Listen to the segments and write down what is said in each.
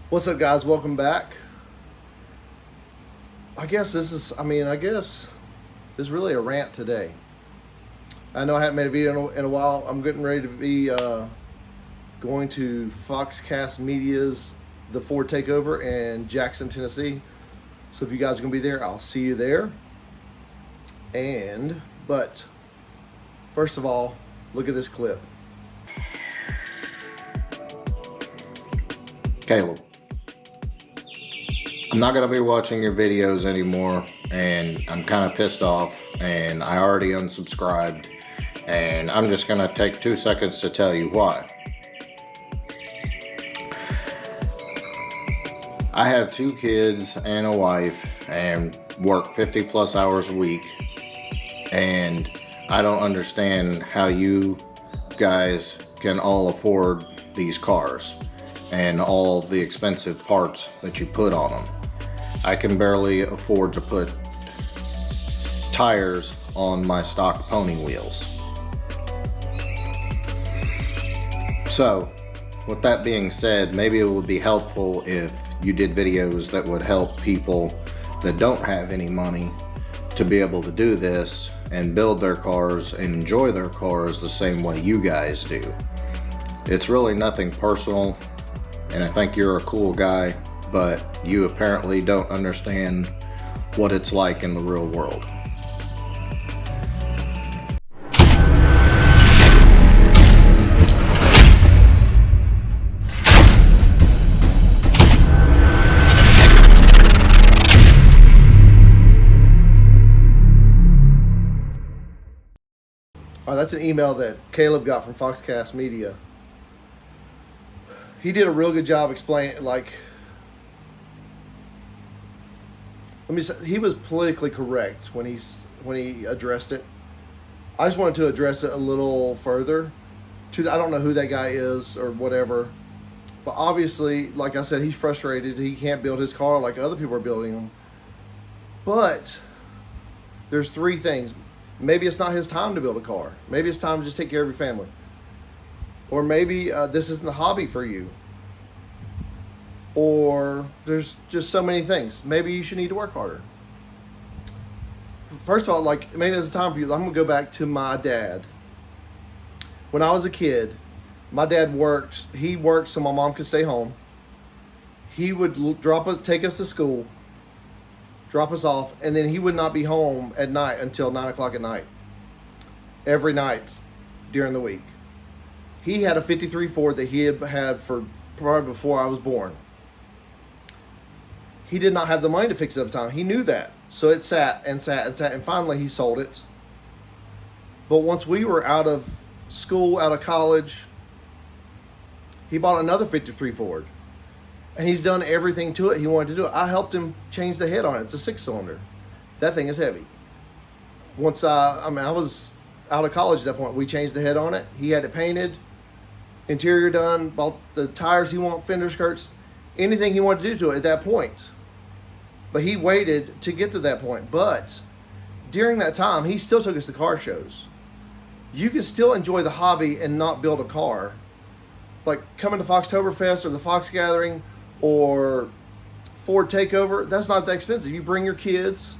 What's up, guys? Welcome back. I guess this is really a rant today. I know I haven't made a video in a while. I'm getting ready to be going to Foxcast Media's The Ford Takeover in Jackson, Tennessee. So if you guys are going to be there, I'll see you there. But first of all, look at this clip. Caleb, I'm not going to be watching your videos anymore, and I'm kind of pissed off, and I already unsubscribed, and I'm just going to take 2 seconds to tell you why. I have 2 kids and a wife and work 50 plus hours a week, and I don't understand how you guys can all afford these cars and all the expensive parts that you put on them. I can barely afford to put tires on my stock pony wheels. So, with that being said, maybe it would be helpful if you did videos that would help people that don't have any money to be able to do this and build their cars and enjoy their cars the same way you guys do. It's really nothing personal, and I think you're a cool guy, but you apparently don't understand what it's like in the real world. All right, that's an email that Caleb got from Foxcast Media. He did a real good job explaining, he was politically correct when he addressed it. I just wanted to address it a little further. I don't know who that guy is or whatever, but obviously, like I said, he's frustrated. He can't build his car like other people are building them. But there's 3 things. Maybe it's not his time to build a car. Maybe it's time to just take care of your family. Or maybe this isn't a hobby for you. Or there's just so many things. Maybe you should need to work harder. First of all, maybe it's time for you. I'm going to go back to my dad. When I was a kid, my dad worked. He worked so my mom could stay home. He would take us to school, drop us off, and then he would not be home at night until 9 o'clock at night. Every night during the week. He had a 53 Ford that he had for probably before I was born. He did not have the money to fix it at the time. He knew that. So it sat and sat and sat, and finally he sold it. But once we were out of school, out of college, he bought another 53 Ford. And he's done everything to it he wanted to do it. I helped him change the head on it. It's a 6-cylinder. That thing is heavy. Once I was out of college at that point. We changed the head on it. He had it painted, interior done, bought the tires he wanted, fender skirts, anything he wanted to do to it at that point. But he waited to get to that point. But during that time, he still took us to car shows. You can still enjoy the hobby and not build a car. Like coming to Foxtoberfest or the Fox Gathering or Ford Takeover, that's not that expensive. You bring your kids,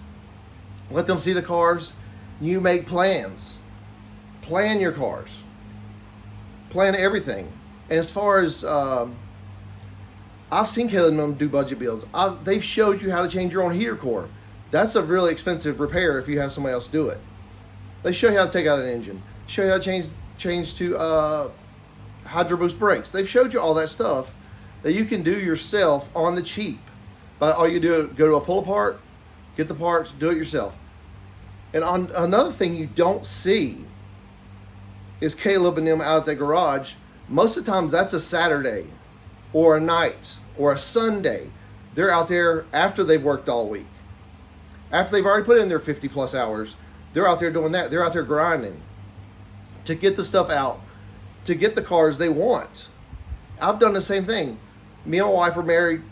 let them see the cars, you make plans. Plan your cars. Plan everything. And as far as, I've seen Caleb and them do budget builds. They've showed you how to change your own heater core. That's a really expensive repair if you have somebody else do it. They show you how to take out an engine. Show you how to change to Hydro Boost brakes. They've showed you all that stuff that you can do yourself on the cheap. But all you do, go to a pull apart, get the parts, do it yourself. And on another thing you don't see is Caleb and them out at the garage. Most of the times that's a Saturday or a night or a Sunday. They're out there after they've worked all week. After they've already put in their 50 plus hours, they're out there doing that. They're out there grinding to get the stuff out, to get the cars they want. I've done the same thing. Me and my wife were married,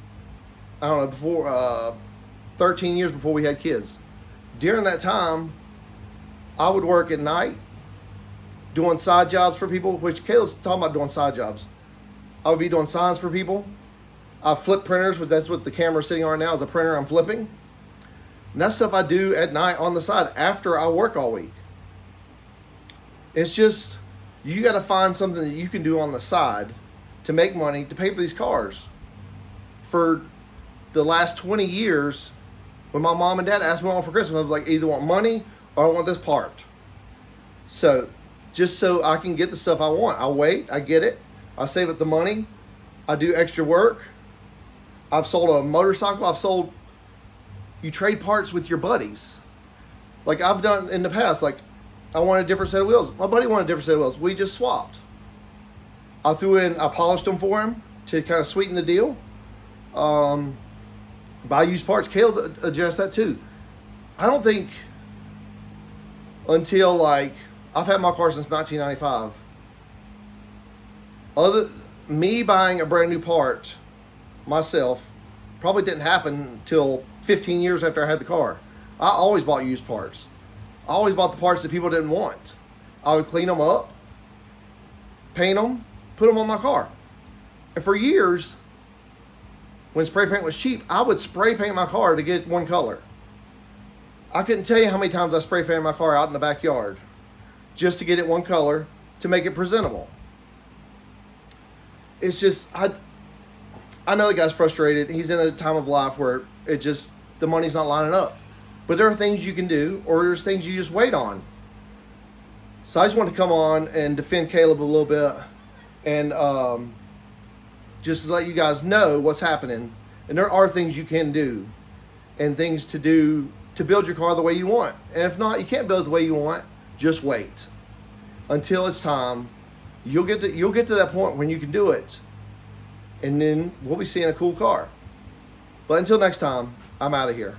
I don't know, before 13 years before we had kids. During that time, I would work at night doing side jobs for people, which Caleb's talking about doing side jobs. I would be doing signs for people. I flip printers, which that's what the camera's sitting on right now is a printer I'm flipping. And that's stuff I do at night on the side after I work all week. It's just, you got to find something that you can do on the side to make money to pay for these cars. For the last 20 years, when my mom and dad asked me what I want for Christmas, I was like, either want money or I want this part. So, just so I can get the stuff I want. I wait, I get it, I save up the money, I do extra work. I've sold a motorcycle, you trade parts with your buddies. Like I've done in the past, like I wanted a different set of wheels. My buddy wanted a different set of wheels. We just swapped. I polished them for him to kind of sweeten the deal. Buy used parts. Caleb adjusts that too. I don't think until like, I've had my car since 1995. Me buying a brand new part myself probably didn't happen until 15 years after I had the car. I always bought used parts. I always bought the parts that people didn't want. I would clean them up, paint them, put them on my car. And for years, when spray paint was cheap, I would spray paint my car to get one color. I couldn't tell you how many times I spray painted my car out in the backyard just to get it one color to make it presentable. It's just, I know the guy's frustrated. He's in a time of life where the money's not lining up. But there are things you can do, or there's things you just wait on. So I just want to come on and defend Caleb a little bit and just to let you guys know what's happening. And there are things you can do and things to do to build your car the way you want. And if not, you can't build it the way you want, just wait. Until it's time, you'll get to that point when you can do it. And then we'll be seeing a cool car. But until next time, I'm out of here.